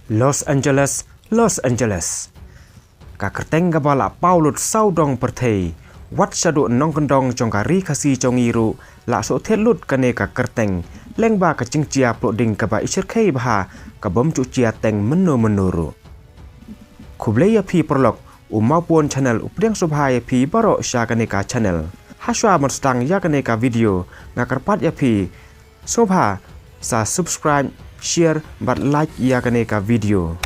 Los Angeles, Los Angeles. Ka kyrteng ka bala paulut saudong perthei. Wat syadu nong kendong jong ka ri khasi jong iru la so thelut kane ka kyrteng. Leng ba ka cingcia ploding ka ba isir khei bha ka bom chu chia teng menuru. Kublei ya phi prolog umapun channel updeng subhai phi baro sya kane ka channel. Haswa mestang ya kane ka video ngakarpat ya phi sobha sa subscribe share bat like ya kane ka video.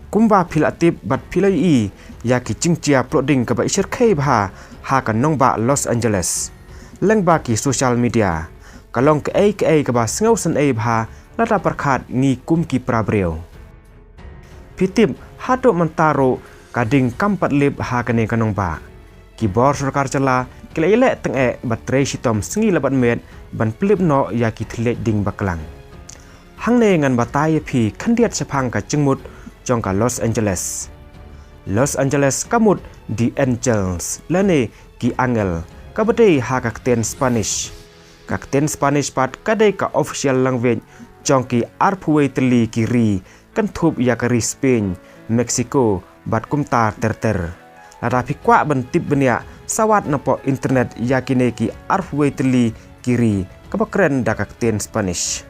Kumba philatip bat philai i ya ki cingcia ploding ka ba isir khei bha ha ka nong ba Los Angeles. Leng ba ki social media kalong Kaei ka ba sngau san ei bha lata perkhat ngi kum ki prabreu. Pitip hado mentaro kading kampat lip ha kane kanong ba. Ki bor sarkar chala kilele teng e batrei sitom sengi labat met ban plip no ya ki thlek ding baklang. Hangne ngan batai phi khandiat sephang ka jingmut jong ka Los Angeles. Los Angeles kamut the angels lane ki angel kabate ha ka ten Spanish. Ka ten Spanish pat kadai ka official language jong ki arphuai teli kiri kan thup ya ka ri Spain, Mexico bat kumtar terter. Lada pikwa ban tip benia sawat napo internet yakine ki arfway teli kiri kapakren da kakten Spanish.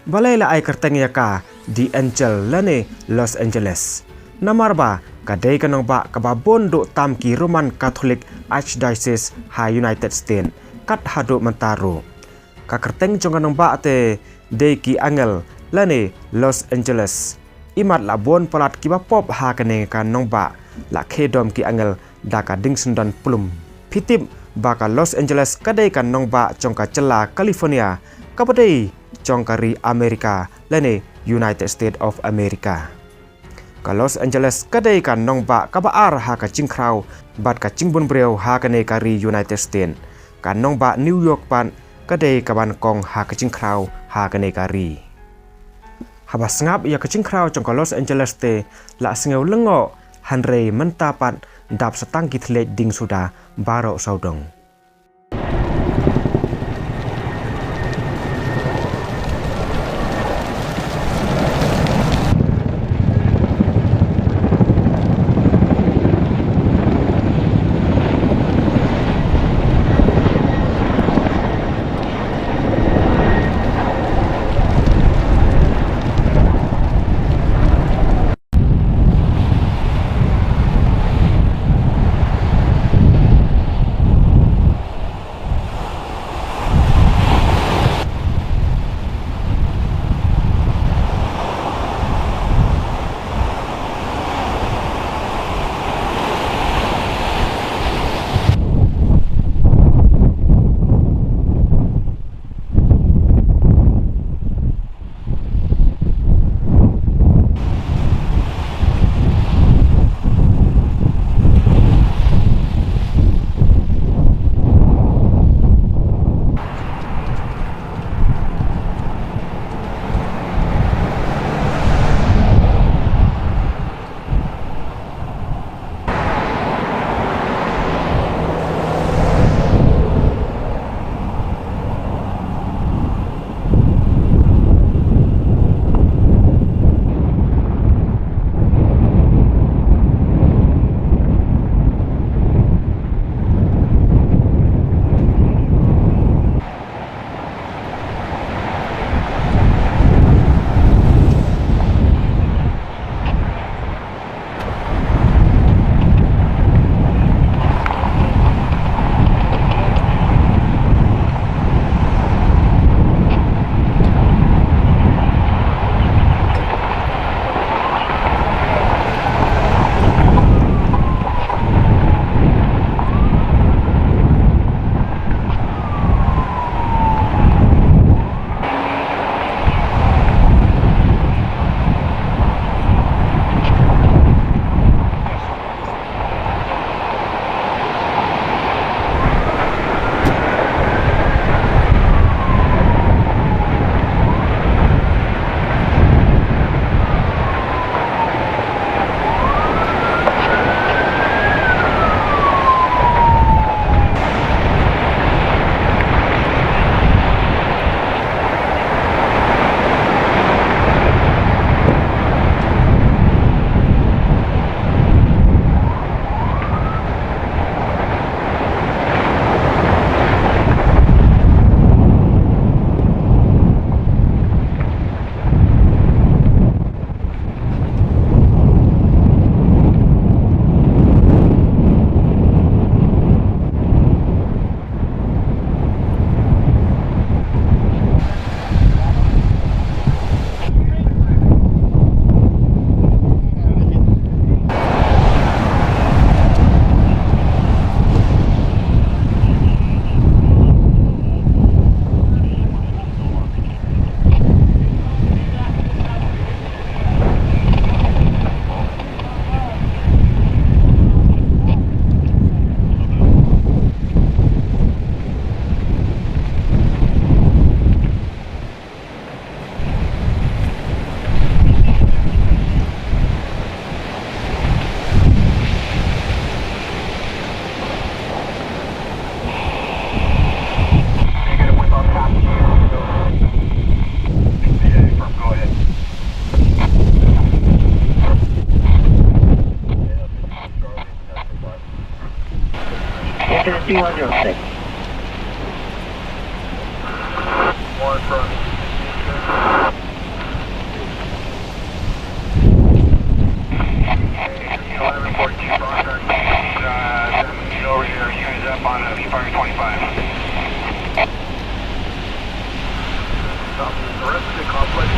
Balai la ay kyrteng yaka the angel lane Los Angeles. Namarba kadai kanong ba kababon do tam ki Roman Catholic Archdiocese ha United States kat hado mentaro. Ka kyrteng jong kanong ba te de ki angel lane Los Angeles. Imat la bon palat ki ba pop ha kane kanong ba la kedom ki angel da ka ding sundan plum. Pitip ba ka Los Angeles kadai kan nong ba jong ka cela California kabadai jong ka ri Amerika lane United States of America. Ka Los Angeles kadai kan nong ba ka ba ar ha ka cingkrau bat ka cingbun breu ha kane ka ri United States. Kan nong ba New York pan kadai ka ban kong ha ka cingkrau ha kane ka ri. Habas ngap ya ka cingkrau jong ka Los Angeles te la sengeu lengo Hanrei mentapat dap setang kithlek ding sudah barok saudong. 6106. One from 1142 contract. Over here, you guys up on Fire 25. The rest of the complex